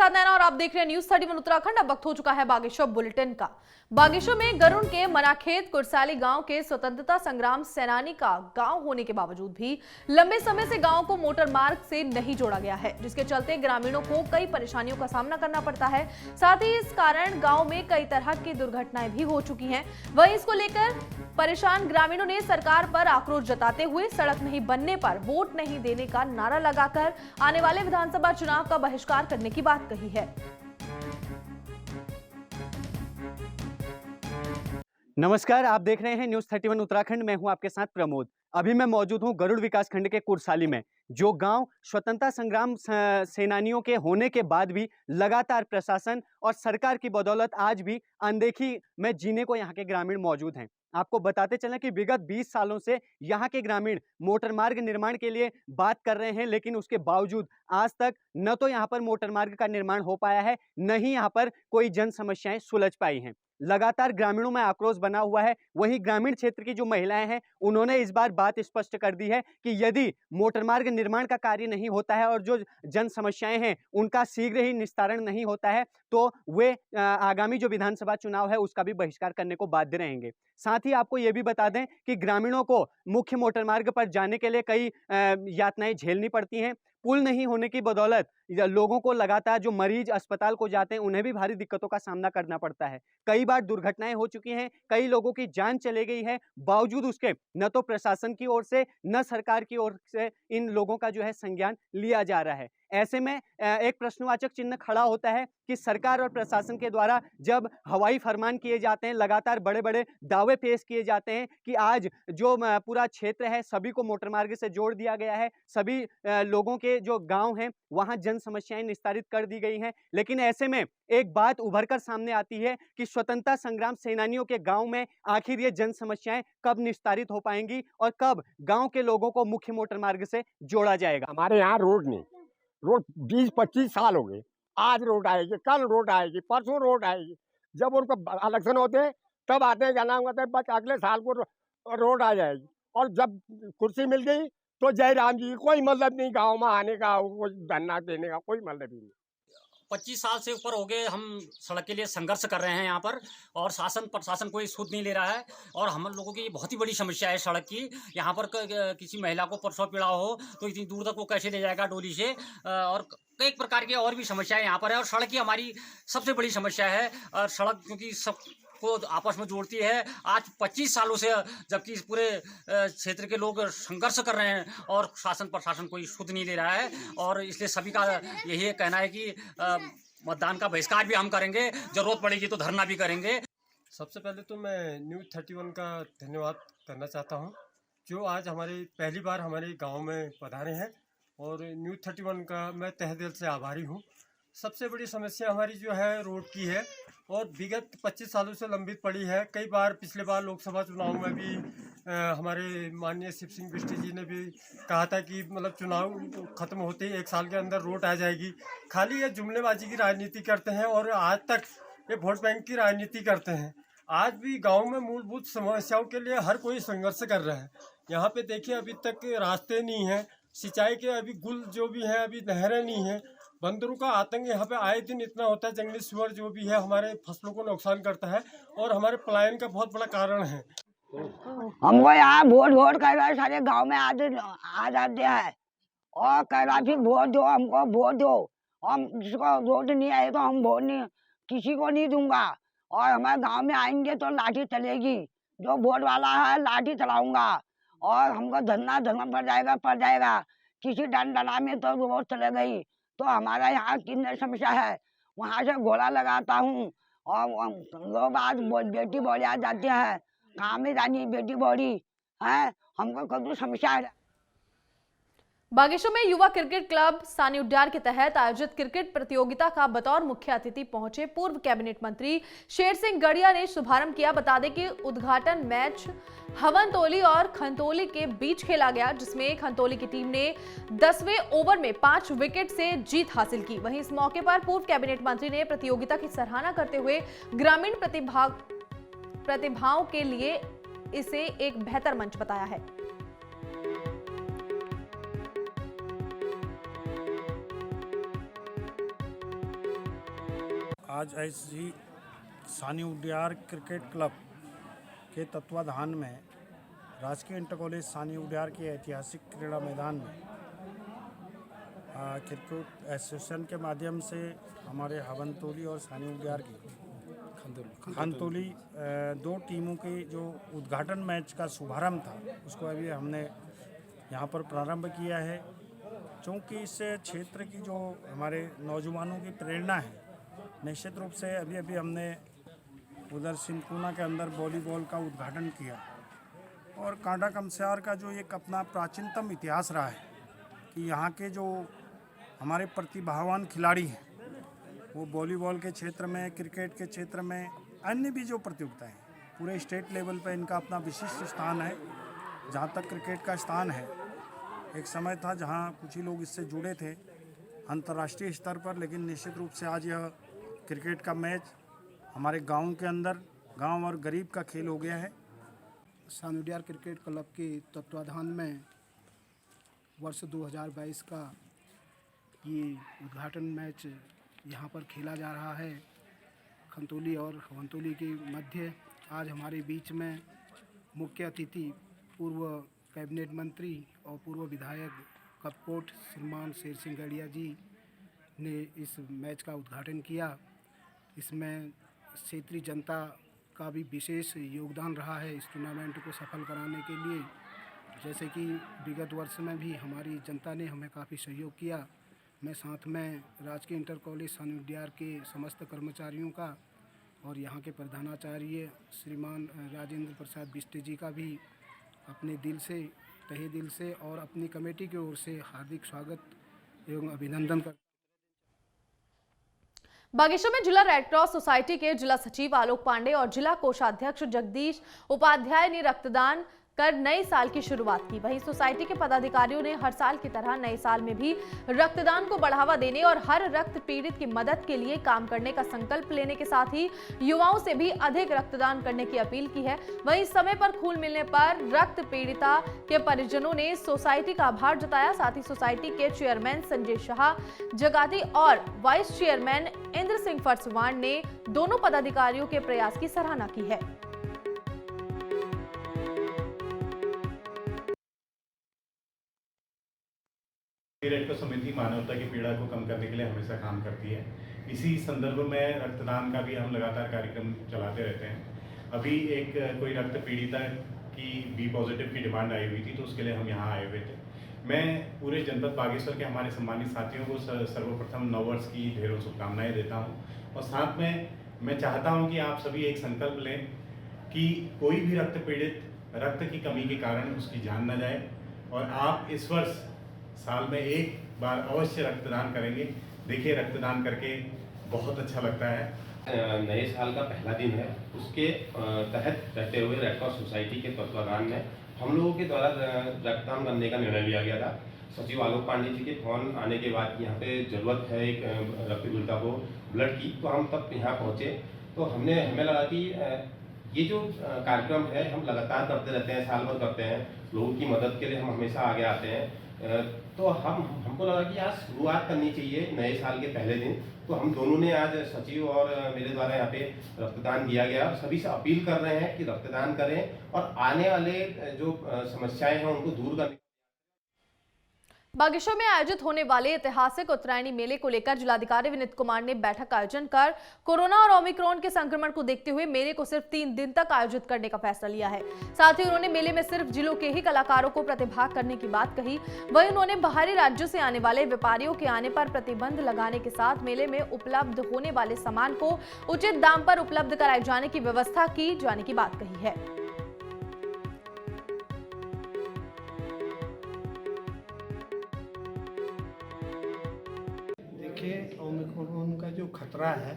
साथ नैना और आप देख रहे हैं न्यूज 31 उत्तराखंड। अब वक्त हो चुका है बागेश्वर बुलेटिन का। बागेश्वर में गरुड़ के मनाखेत कुरसाली गांव के स्वतंत्रता संग्राम सेनानी का गांव होने के बावजूद भी लंबे समय से गांव को मोटर मार्ग से नहीं जोड़ा गया है, जिसके चलते ग्रामीणों को कई परेशानियों का सामना करना पड़ता है। साथ ही इस कारण गांव में कई तरह की दुर्घटनाएं भी हो चुकी हैं। वहीं इसको लेकर परेशान ग्रामीणों ने सरकार पर आक्रोश जताते हुए सड़क नहीं बनने पर वोट नहीं देने का नारा लगाकर आने वाले विधानसभा चुनाव का बहिष्कार करने की बात कही है। नमस्कार, आप देख रहे हैं न्यूज 31 उत्तराखंड। मैं हूं आपके साथ प्रमोद। अभी मैं मौजूद हूं गरुड़ विकास खंड के कुरसाली में, जो गांव स्वतंत्रता संग्राम सेनानियों के होने के बाद भी लगातार प्रशासन और सरकार की बदौलत आज भी अनदेखी में जीने को यहां के ग्रामीण मौजूद हैं। आपको बताते चलें कि विगत 20 सालों से यहाँ के ग्रामीण मोटर मार्ग निर्माण के लिए बात कर रहे हैं, लेकिन उसके बावजूद आज तक न तो यहाँ पर मोटर मार्ग का निर्माण हो पाया है, न ही यहाँ पर कोई जन समस्याएं सुलझ पाई हैं। लगातार ग्रामीणों में आक्रोश बना हुआ है। वहीं ग्रामीण क्षेत्र की जो महिलाएं हैं, उन्होंने इस बार बात स्पष्ट कर दी है कि यदि मोटर मार्ग निर्माण का कार्य नहीं होता है और जो जन समस्याएं हैं उनका शीघ्र ही निस्तारण नहीं होता है, तो वे आगामी जो विधानसभा चुनाव है उसका भी बहिष्कार करने को बाध्य रहेंगे। साथ ही आपको ये भी बता दें कि ग्रामीणों को मुख्य मोटर मार्ग पर जाने के लिए कई यातनाएं झेलनी पड़ती हैं। पुल नहीं होने की बदौलत लोगों को लगातार जो मरीज अस्पताल को जाते हैं उन्हें भी भारी दिक्कतों का सामना करना पड़ता है। कई बार दुर्घटनाएं हो चुकी हैं, कई लोगों की जान चले गई है। बावजूद उसके न तो प्रशासन की ओर से न सरकार की ओर से इन लोगों का जो है संज्ञान लिया जा रहा है। ऐसे में एक प्रश्नवाचक चिन्ह खड़ा होता है कि सरकार और प्रशासन के द्वारा जब हवाई फरमान किए जाते हैं, लगातार बड़े बड़े दावे पेश किए जाते हैं कि आज जो पूरा क्षेत्र है सभी को मोटर मार्ग से जोड़ दिया गया है, सभी लोगों के जो गांव हैं वहां जन समस्याएं निस्तारित कर दी गई हैं, लेकिन ऐसे में एक बात उभर कर सामने आती है कि स्वतंत्रता संग्राम सेनानियों के गांव में आखिर ये जन समस्याएं कब निस्तारित हो पाएंगी और कब गांव के लोगों को मुख्य मोटर मार्ग से जोड़ा जाएगा। हमारे यहाँ रोड नहीं, रोड 20-25 साल हो गए। आज रोड आएगी, कल रोड आएगी, परसों रोड आएगी। जब उनको इलेक्शन होते हैं तब आते हैं, जाना होता है बस अगले साल को रोड आ जाएगी। और जब कुर्सी मिल गई तो जय राम जी, कोई मतलब नहीं गांव में आने का, कोई धरना देने का कोई मतलब ही नहीं। 25 साल से ऊपर हो गए हम सड़क के लिए संघर्ष कर रहे हैं यहाँ पर, और शासन प्रशासन कोई सुध नहीं ले रहा है। और हम लोगों की बहुत ही बड़ी समस्या है सड़क की। यहाँ पर किसी महिला को प्रसव पीड़ा हो तो इतनी दूर तक वो कैसे ले जाएगा डोली से, और कई प्रकार की और भी समस्याएं यहाँ पर है। और सड़क की हमारी सबसे बड़ी समस्या है। और सड़क क्योंकि सब को आपस में जोड़ती है। आज 25 सालों से जबकि इस पूरे क्षेत्र के लोग संघर्ष कर रहे हैं और शासन प्रशासन कोई सुध नहीं ले रहा है। और इसलिए सभी का यही कहना है कि मतदान का बहिष्कार भी हम करेंगे, जरूरत पड़ेगी तो धरना भी करेंगे। सबसे पहले तो मैं न्यूज़ 31 का धन्यवाद करना चाहता हूं, जो आज हमारे पहली बार हमारे गांव में पधारे हैं, और न्यूज़ 31 का मैं तहे दिल से आभारी हूं। सबसे बड़ी समस्या हमारी जो है रोड की है, और विगत 25 सालों से लंबित पड़ी है। कई बार पिछले बार लोकसभा चुनाव में भी हमारे माननीय शिव सिंह बिष्ट जी ने भी कहा था कि मतलब चुनाव खत्म होते ही 1 साल के अंदर रोड आ जाएगी। खाली ये जुमलेबाजी की राजनीति करते हैं और आज तक ये वोट बैंक की राजनीति करते हैं। आज भी गांव में मूलभूत समस्याओं के लिए हर कोई संघर्ष कर रहा है। यहाँ पे देखिए अभी तक रास्ते नहीं हैं, सिंचाई के अभी गुल जो भी हैं अभी नहरें नहीं हैं। बंदरों का आतंक यहाँ पे आए दिन इतना होता है। जंगली सुअर जो भी है हमारे फसलों को नुकसान करता है और हमारे पलायन का बहुत बड़ा कारण है। हमको यहाँ वोट कर रहा है, सारे गांव में आ जाते हैं और कह रहा फिर वोट दो, हमको वोट दो। हम जिसको वोट नहीं आए तो हम वोट नहीं किसी को नहीं दूंगा। और हमारे गांव में आएंगे तो लाठी चलेगी, जो वोट वाला है लाठी चलाऊंगा। और हमको धरना पड़ जाएगा। किसी डंडा में तो वोट चले गई तो हमारा यहाँ कितने समस्या है। वहाँ से घोड़ा लगाता हूँ और लोग आज बेटी बोली आ जाती है, कहाँ में जानी बेटी बोली है, हमको कोई समस्या है। बागेश्वर में युवा क्रिकेट क्लब सानी उड्डार के तहत आयोजित क्रिकेट प्रतियोगिता का बतौर मुख्य अतिथि पहुंचे पूर्व कैबिनेट मंत्री शेर सिंह गड़िया ने शुभारंभ किया। बता दें कि उद्घाटन मैच हवनतोली और खंतोली के बीच खेला गया, जिसमें खंतोली की टीम ने 10वें ओवर में 5 विकेट से जीत हासिल की। वहीं इस मौके पर पूर्व कैबिनेट मंत्री ने प्रतियोगिता की सराहना करते हुए ग्रामीण प्रतिभाओं के लिए इसे एक बेहतर मंच बताया है। आज ऐसी सानी उडियार क्रिकेट क्लब के तत्वाधान में राजकीय इंटर कॉलेज सानी उडियार के ऐतिहासिक क्रीड़ा मैदान में क्रिकेट एसोसिएशन के माध्यम से हमारे हवनतोली और सानी उडियार की खनतोली दो टीमों के जो उद्घाटन मैच का शुभारंभ था उसको अभी हमने यहाँ पर प्रारंभ किया है। क्योंकि इससे क्षेत्र की जो हमारे नौजवानों की प्रेरणा है, निश्चित रूप से अभी अभी हमने उधर सिंकुना के अंदर वॉलीबॉल का उद्घाटन किया और कांडा कमस्यार का जो एक अपना प्राचीनतम इतिहास रहा है कि यहाँ के जो हमारे प्रतिभावान खिलाड़ी हैं वो वॉलीबॉल के क्षेत्र में, क्रिकेट के क्षेत्र में, अन्य भी जो प्रतियोगिताएं पूरे स्टेट लेवल पे इनका अपना विशिष्ट स्थान है। जहाँ तक क्रिकेट का स्थान है, एक समय था जहाँ कुछ ही लोग इससे जुड़े थे अंतर्राष्ट्रीय स्तर पर, लेकिन निश्चित रूप से आज यह क्रिकेट का मैच हमारे गांव के अंदर, गांव और गरीब का खेल हो गया है। सानी उडियार क्रिकेट क्लब के तत्वाधान में वर्ष 2022 का ये उद्घाटन मैच यहाँ पर खेला जा रहा है। खनतोली और हवनतोली के मध्य आज हमारे बीच में मुख्य अतिथि पूर्व कैबिनेट मंत्री और पूर्व विधायक कपकोट श्रीमान शेर सिंह गड़िया जी ने इस मैच का उद्घाटन किया। इसमें क्षेत्रीय जनता का भी विशेष योगदान रहा है इस टूर्नामेंट को सफल कराने के लिए। जैसे कि विगत वर्ष में भी हमारी जनता ने हमें काफ़ी सहयोग किया। मैं साथ में राजकीय इंटर कॉलेज सानी उडियार के समस्त कर्मचारियों का और यहाँ के प्रधानाचार्य श्रीमान राजेंद्र प्रसाद बिष्ट जी का भी अपने दिल से, तहे दिल से और अपनी कमेटी की ओर से हार्दिक स्वागत एवं अभिनंदन करता हूं। बागेश्वर में जिला रेड क्रॉस सोसाइटी के जिला सचिव आलोक पांडे और जिला कोषाध्यक्ष जगदीश उपाध्याय ने रक्तदान कर नए साल की शुरुआत की। वहीं सोसाइटी के पदाधिकारियों ने हर साल की तरह नए साल में भी रक्तदान को बढ़ावा देने और हर रक्त पीड़ित की मदद के लिए काम करने का संकल्प लेने के साथ ही युवाओं से भी अधिक रक्तदान करने की अपील की है। वहीं समय पर खून मिलने पर रक्त पीड़िता के परिजनों ने सोसाइटी का आभार जताया। साथ ही सोसाइटी के चेयरमैन संजय शाह जगाती और वाइस चेयरमैन इंद्र सिंह फरसवान ने दोनों पदाधिकारियों के प्रयास की सराहना की है। रेड क्रॉस समिति मानवता की पीड़ा को कम करने के लिए हमेशा काम करती है। इसी संदर्भ में रक्तदान का भी हम लगातार कार्यक्रम चलाते रहते हैं। अभी एक कोई रक्त पीड़िता की बी पॉजिटिव की डिमांड आई हुई थी, तो उसके लिए हम यहाँ आए हुए थे। मैं पूरे जनपद बागेश्वर के हमारे सम्मानित साथियों को सर्वप्रथम नववर्ष की ढेरों शुभकामनाएं देता हूँ और साथ में मैं चाहता हूँ कि आप सभी एक संकल्प लें कि कोई भी रक्त पीड़ित रक्त की कमी के कारण उसकी जान न जाए और आप इस वर्ष साल में एक बार अवश्य रक्तदान करेंगे। देखिए, रक्तदान करके बहुत अच्छा लगता है। नए साल का पहला दिन है, उसके तहत रहते हुए रेड क्रॉस सोसाइटी के तत्वाधान में हम लोगों के द्वारा रक्तदान करने का निर्णय लिया गया था। सचिव आलोक पांडे जी के फोन आने के बाद यहाँ पे ज़रूरत है एक रक्त पीड़िता को ब्लड की, तो हम तब यहाँ पहुँचे। तो हमें लगा कि ये जो कार्यक्रम है हम लगातार करते रहते हैं, साल भर करते हैं, लोगों की मदद के लिए हम हमेशा आगे आते हैं। तो हमको लगा कि आज शुरुआत करनी चाहिए नए साल के पहले दिन। तो हम दोनों ने आज सचिव और मेरे द्वारा यहाँ पे रक्तदान दिया गया। सभी से अपील कर रहे हैं कि रक्तदान करें और आने वाले जो समस्याएं हैं उनको दूर करने। बागेश्वर में आयोजित होने वाले ऐतिहासिक उत्तरायणी मेले को लेकर जिलाधिकारी विनीत कुमार ने बैठक का आयोजन कर कोरोना और ओमिक्रॉन के संक्रमण को देखते हुए मेले को सिर्फ 3 दिन तक आयोजित करने का फैसला लिया है। साथ ही उन्होंने मेले में सिर्फ जिलों के ही कलाकारों को प्रतिभाग करने की बात कही। वहीं उन्होंने बाहरी राज्यों से आने वाले व्यापारियों के आने पर प्रतिबंध लगाने के साथ मेले में उपलब्ध होने वाले सामान को उचित दाम पर उपलब्ध कराए जाने की व्यवस्था की जाने की बात कही है। ओमिक्रॉन का जो खतरा है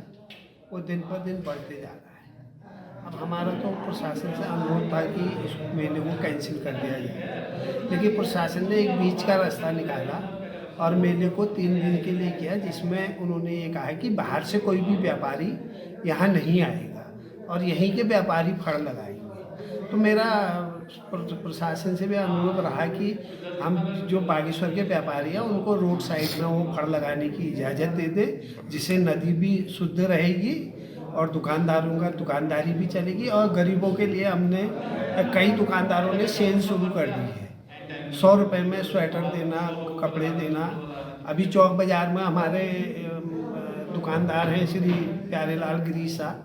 वो दिन पर दिन बढ़ते जा रहा है। अब हमारा तो प्रशासन से अनुरोध था कि इस मेले को कैंसिल कर दिया जाए, लेकिन प्रशासन ने एक बीच का रास्ता निकाला और मेले को 3 दिन के लिए किया, जिसमें उन्होंने ये कहा कि बाहर से कोई भी व्यापारी यहाँ नहीं आएगा और यहीं के व्यापारी फड़ लगाएंगे। तो मेरा प्रशासन से भी अनुरोध रहा कि हम जो बागेश्वर के व्यापारी हैं उनको रोड साइड में वो फड़ लगाने की इजाज़त दे दे, जिससे नदी भी शुद्ध रहेगी और दुकानदारों का दुकानदारी भी चलेगी। और गरीबों के लिए हमने कई दुकानदारों ने सेल शुरू कर दी है, 100 रुपये में स्वेटर देना, कपड़े देना। अभी चौक बाज़ार में हमारे दुकानदार हैं श्री प्यारेलाल गिरीशा,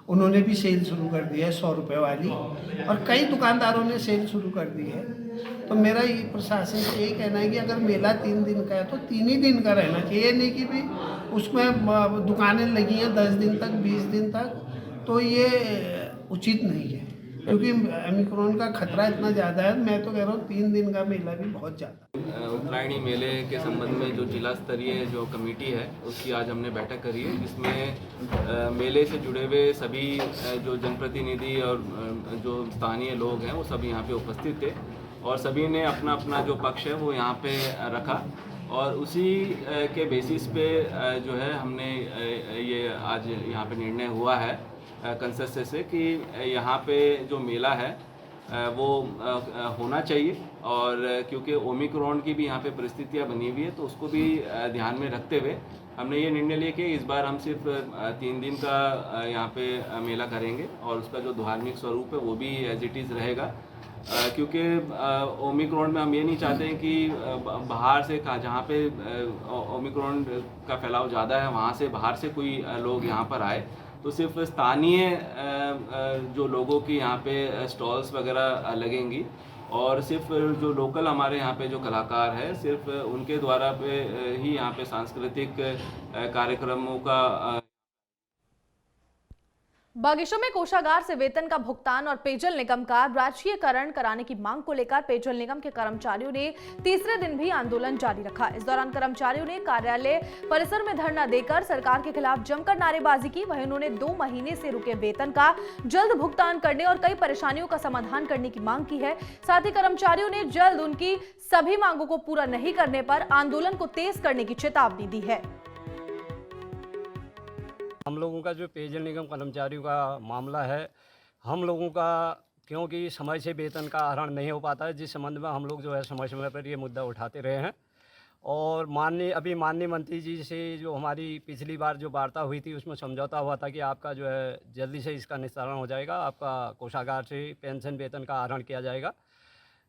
उन्होंने भी सेल शुरू कर दी है 100 रुपये वाली, और कई दुकानदारों ने सेल शुरू कर दी है। तो मेरा ये प्रशासन से यही कहना है कि अगर मेला 3 दिन का है तो 3 ही दिन का रहना चाहिए, नहीं कि भी उसमें दुकानें लगी हैं 10 दिन तक, 20 दिन तक, तो ये उचित नहीं है, क्योंकि ओमिक्रॉन का खतरा इतना ज़्यादा है। मैं तो कह रहा हूँ 3 दिन का मेला भी बहुत ज़्यादा। उत्तरायणी मेले के संबंध में जो जिला स्तरीय जो कमेटी है उसकी आज हमने बैठक करी है, जिसमें मेले से जुड़े हुए सभी जो जनप्रतिनिधि और जो स्थानीय लोग हैं वो सभी यहाँ पे उपस्थित थे और सभी ने अपना अपना जो पक्ष है वो यहाँ पे रखा और उसी के बेसिस पे जो है हमने ये आज यहाँ पे निर्णय हुआ है कंसेंसस से कि यहाँ पे जो मेला है वो होना चाहिए। और क्योंकि ओमिक्रॉन की भी यहाँ पे परिस्थितियाँ बनी हुई है तो उसको भी ध्यान में रखते हुए हमने ये निर्णय लिया कि इस बार हम सिर्फ 3 दिन का यहाँ पे मेला करेंगे और उसका जो धार्मिक स्वरूप है वो भी एज इट इज़ रहेगा, क्योंकि ओमिक्रॉन में हम ये नहीं चाहते हैं कि बाहर से जहाँ पे ओमिक्रॉन का फैलाव ज़्यादा है वहाँ से बाहर से कोई लोग यहाँ पर आए, तो सिर्फ स्थानीय जो लोगों की यहाँ पे स्टॉल्स वगैरह लगेंगी और सिर्फ जो लोकल हमारे यहाँ पे जो कलाकार है सिर्फ उनके द्वारा पे ही यहाँ पे सांस्कृतिक कार्यक्रमों का। बागेश्वर में कोषागार से वेतन का भुगतान और पेयजल निगम का राजकीयकरण कराने की मांग को लेकर पेयजल निगम के कर्मचारियों ने तीसरे दिन भी आंदोलन जारी रखा। इस दौरान कर्मचारियों ने कार्यालय परिसर में धरना देकर सरकार के खिलाफ जमकर नारेबाजी की। वहीं उन्होंने 2 महीने से रुके वेतन का जल्द भुगतान करने और कई परेशानियों का समाधान करने की मांग की है। साथ ही कर्मचारियों ने जल्द उनकी सभी मांगों को पूरा नहीं करने पर आंदोलन को तेज करने की चेतावनी दी है। हम लोगों का जो पेयजल निगम कर्मचारियों का मामला है, हम लोगों का क्योंकि समय से वेतन का आहरण नहीं हो पाता है, जिस संबंध में हम लोग जो है समय समय पर ये मुद्दा उठाते रहे हैं। और माननीय मंत्री जी से जो हमारी पिछली बार जो वार्ता हुई थी उसमें समझौता हुआ था कि आपका जो है जल्दी से इसका निस्तारण हो जाएगा, आपका कोषागार से पेंशन वेतन का आहरण किया जाएगा।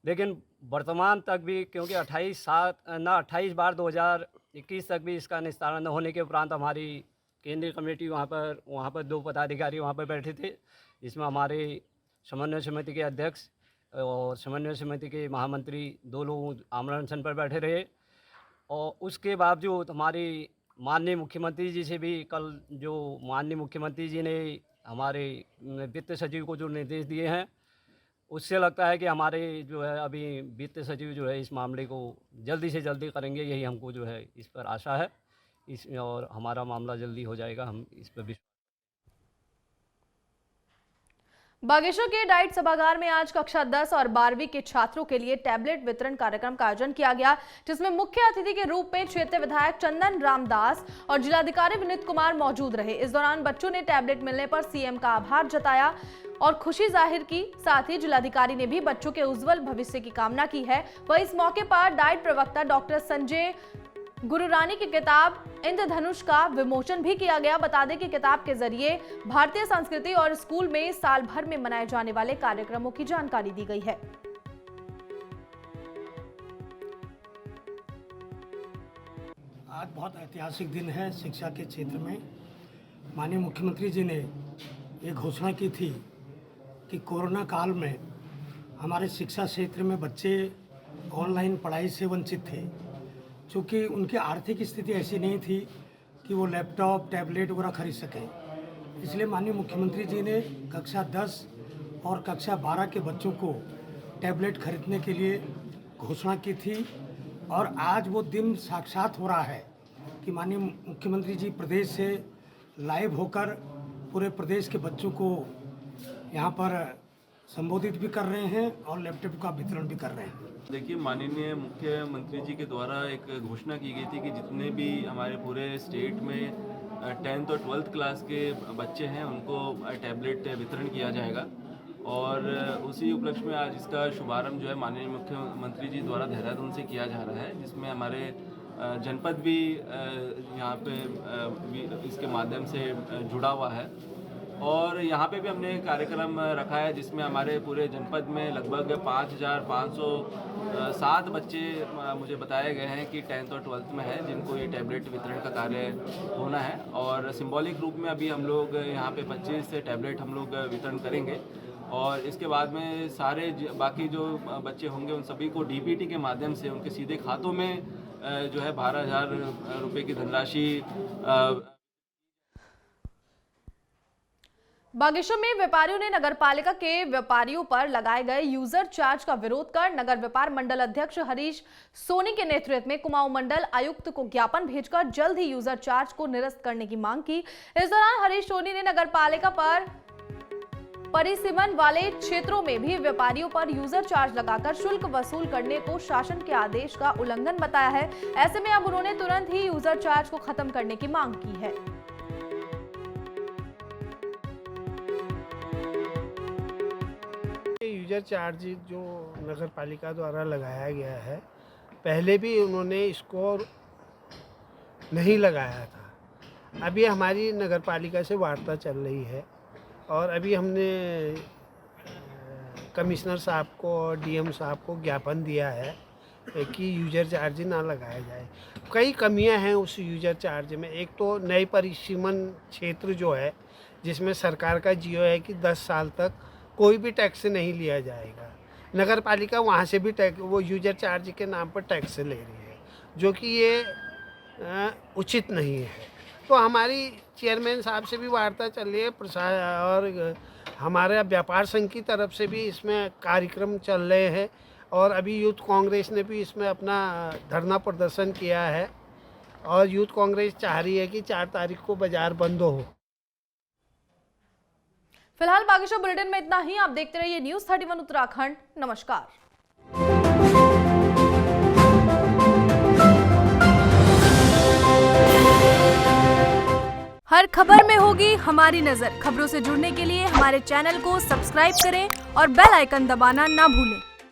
लेकिन वर्तमान तक भी क्योंकि 28/7/2021 तक भी इसका निस्तारण न होने के उपरांत हमारी केंद्रीय कमेटी वहाँ पर 2 पदाधिकारी वहाँ पर बैठे थे, जिसमें हमारे समन्वय समिति के अध्यक्ष और समन्वय समिति के महामंत्री 2 लोग आमरण अनशन पर बैठे रहे। और उसके बावजूद हमारी माननीय मुख्यमंत्री जी से भी कल जो माननीय मुख्यमंत्री जी ने हमारे वित्त सचिव को जो निर्देश दिए हैं, उससे लगता है कि हमारे जो है अभी वित्त सचिव जो है इस मामले को जल्दी से जल्दी करेंगे, यही हमको जो है इस पर आशा है और हमारा मामला जल्दी हो जाएगा, हम इस पर विश्वास। बागेश्वर के डाइट सभागार में आज कक्षा 10 और 12वीं के छात्रों के लिए टैबलेट वितरण कार्यक्रम का आयोजन किया गया, जिसमें मुख्य अतिथि के रूप में क्षेत्रीय विधायक चंदन रामदास और जिलाधिकारी विनीत कुमार मौजूद रहे। इस दौरान बच्चों ने टैबलेट मिलने पर सीएम का आभार जताया और खुशी जाहिर की। साथ ही जिलाधिकारी ने भी बच्चों के उज्जवल भविष्य की कामना की है। वहीं इस मौके पर डाइट प्रवक्ता डॉक्टर संजय गुरुरानी की किताब इंद्रधनुष का विमोचन भी किया गया। बता दें कि किताब के जरिए भारतीय संस्कृति और स्कूल में साल भर में मनाए जाने वाले कार्यक्रमों की जानकारी दी गई है। आज बहुत ऐतिहासिक दिन है शिक्षा के क्षेत्र में। माननीय मुख्यमंत्री जी ने ये घोषणा की थी कि कोरोना काल में हमारे शिक्षा क्षेत्र में बच्चे ऑनलाइन पढ़ाई से वंचित थे, चूँकि उनकी आर्थिक स्थिति ऐसी नहीं थी कि वो लैपटॉप टैबलेट वगैरह खरीद सकें। इसलिए माननीय मुख्यमंत्री जी ने कक्षा 10 और कक्षा 12 के बच्चों को टैबलेट खरीदने के लिए घोषणा की थी और आज वो दिन साक्षात हो रहा है कि माननीय मुख्यमंत्री जी प्रदेश से लाइव होकर पूरे प्रदेश के बच्चों को यहाँ पर संबोधित भी कर रहे हैं और लैपटॉप का वितरण भी कर रहे हैं। देखिए, माननीय मुख्यमंत्री जी के द्वारा एक घोषणा की गई थी कि जितने भी हमारे पूरे स्टेट में 10th और 12th क्लास के बच्चे हैं उनको टैबलेट वितरण किया जाएगा और उसी उपलक्ष्य में आज इसका शुभारंभ जो है माननीय मुख्यमंत्री जी द्वारा देहरादून से किया जा रहा है, जिसमें हमारे जनपद भी यहाँ पे इसके माध्यम से जुड़ा हुआ है। और यहाँ पे भी हमने कार्यक्रम रखा है जिसमें हमारे पूरे जनपद में लगभग 5,507 बच्चे मुझे बताए गए हैं कि 10th और 12th में है, जिनको ये टैबलेट वितरण का कार्य होना है। और सिंबॉलिक रूप में अभी हम लोग यहाँ पे 25 टैबलेट हम लोग वितरण करेंगे और इसके बाद में सारे बाकी जो बच्चे होंगे उन सभी को डीबीटी के माध्यम से उनके सीधे खातों में जो है 12,000 रुपये की धनराशि। बागेश्वर में व्यापारियों ने नगरपालिका के व्यापारियों पर लगाए गए यूजर चार्ज का विरोध कर नगर व्यापार मंडल अध्यक्ष हरीश सोनी के नेतृत्व में कुमाऊं मंडल आयुक्त को ज्ञापन भेजकर जल्द ही यूजर चार्ज को निरस्त करने की मांग की। इस दौरान हरीश सोनी ने नगरपालिका पर परिसीमन वाले क्षेत्रों में भी व्यापारियों पर यूजर चार्ज लगाकर शुल्क वसूल करने को शासन के आदेश का उल्लंघन बताया है। ऐसे में अब उन्होंने तुरंत ही यूजर चार्ज को खत्म करने की मांग की है। यूजर चार्ज जो नगर पालिका द्वारा लगाया गया है, पहले भी उन्होंने इसको नहीं लगाया था। अभी हमारी नगर पालिका से वार्ता चल रही है और अभी हमने कमिश्नर साहब को और डीएम साहब को ज्ञापन दिया है कि यूजर चार्ज ना लगाया जाए। कई कमियां हैं उस यूजर चार्ज में। एक तो नए परिसीमन क्षेत्र जो है, जिसमें सरकार का जियो है कि 10 साल तक कोई भी टैक्स नहीं लिया जाएगा। नगर पालिका वहाँ से भी टैक्स, वो यूजर चार्ज के नाम पर टैक्स ले रही है, जो कि ये उचित नहीं है। तो हमारी चेयरमैन साहब से भी वार्ता चल रही है, और हमारे व्यापार संघ की तरफ से भी इसमें कार्यक्रम चल रहे हैं और अभी यूथ कांग्रेस ने भी इसमें अपना धरना प्रदर्शन किया है और यूथ कांग्रेस चाह रही है कि 4 तारीख को बाजार बंद हो। फिलहाल बागेश्वर बुलेटिन में इतना ही। आप देखते रहिए न्यूज़ 31 उत्तराखंड। नमस्कार। हर खबर में होगी हमारी नजर। खबरों से जुड़ने के लिए हमारे चैनल को सब्सक्राइब करें और बेल आइकन दबाना ना भूलें।